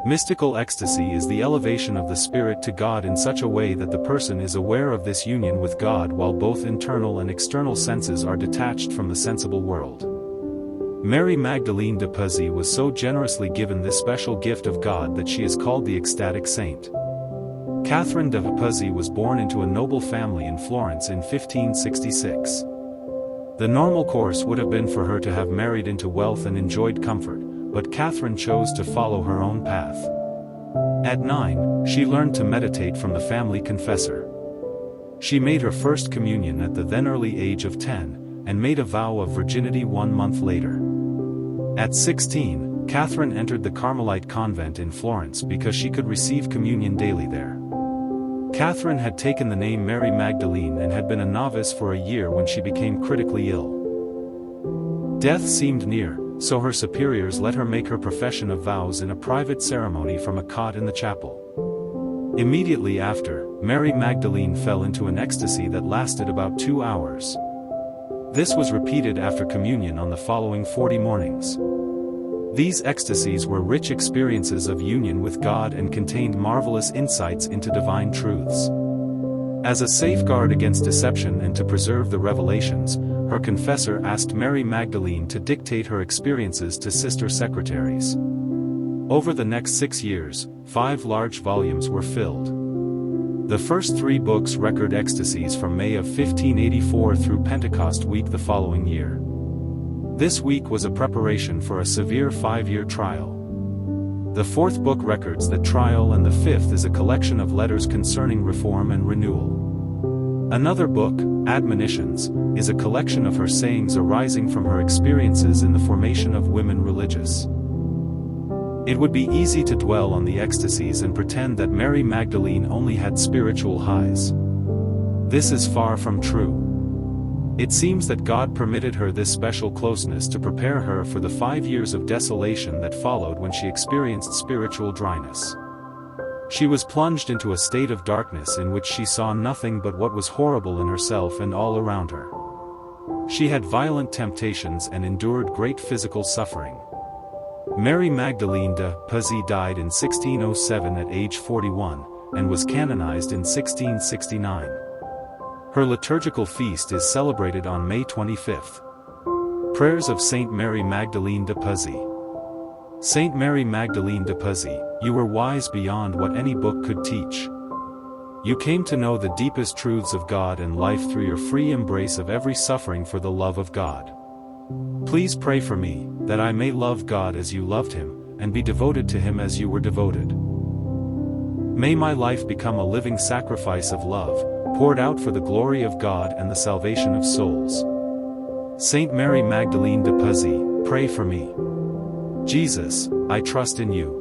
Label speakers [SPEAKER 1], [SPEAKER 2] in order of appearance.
[SPEAKER 1] Mystical ecstasy is the elevation of the spirit to God in such a way that the person is aware of this union with God while both internal and external senses are detached from the sensible world. Mary Magdalene de Pazzi was so generously given this special gift of God that she is called the ecstatic saint. Catherine de Pazzi was born into a noble family in Florence in 1566. The normal course would have been for her to have married into wealth and enjoyed comfort, but Catherine chose to follow her own path. At 9, she learned to meditate from the family confessor. She made her first communion at the then early age of 10, and made a vow of virginity 1 month later. At 16, Catherine entered the Carmelite convent in Florence because she could receive communion daily there. Catherine had taken the name Mary Magdalene and had been a novice for a year when she became critically ill. Death seemed near, so her superiors let her make her profession of vows in a private ceremony from a cot in the chapel. Immediately after, Mary Magdalene fell into an ecstasy that lasted about 2 hours. This was repeated after communion on the following 40 mornings. These ecstasies were rich experiences of union with God and contained marvelous insights into divine truths. As a safeguard against deception and to preserve the revelations, her confessor asked Mary Magdalene to dictate her experiences to sister secretaries. Over the next 6 years, 5 large volumes were filled. The first 3 books record ecstasies from May of 1584 through Pentecost week the following year. This week was a preparation for a severe 5-year trial. The 4th book records that trial, and the 5th is a collection of letters concerning reform and renewal. Another book, Admonitions, is a collection of her sayings arising from her experiences in the formation of women religious. It would be easy to dwell on the ecstasies and pretend that Mary Magdalene only had spiritual highs. This is far from true. It seems that God permitted her this special closeness to prepare her for the 5 years of desolation that followed when she experienced spiritual dryness. She was plunged into a state of darkness in which she saw nothing but what was horrible in herself and all around her. She had violent temptations and endured great physical suffering. Mary Magdalene de Pazzi died in 1607 at age 41, and was canonized in 1669. Her liturgical feast is celebrated on May 25th. Prayers of Saint Mary Magdalene de Pazzi. Saint Mary Magdalene de Pazzi, you were wise beyond what any book could teach. You came to know the deepest truths of God and life through your free embrace of every suffering for the love of God. Please pray for me, that I may love God as you loved Him, and be devoted to Him as you were devoted. May my life become a living sacrifice of love, poured out for the glory of God and the salvation of souls. Saint Mary Magdalene de Pazzi, pray for me. Jesus, I trust in you.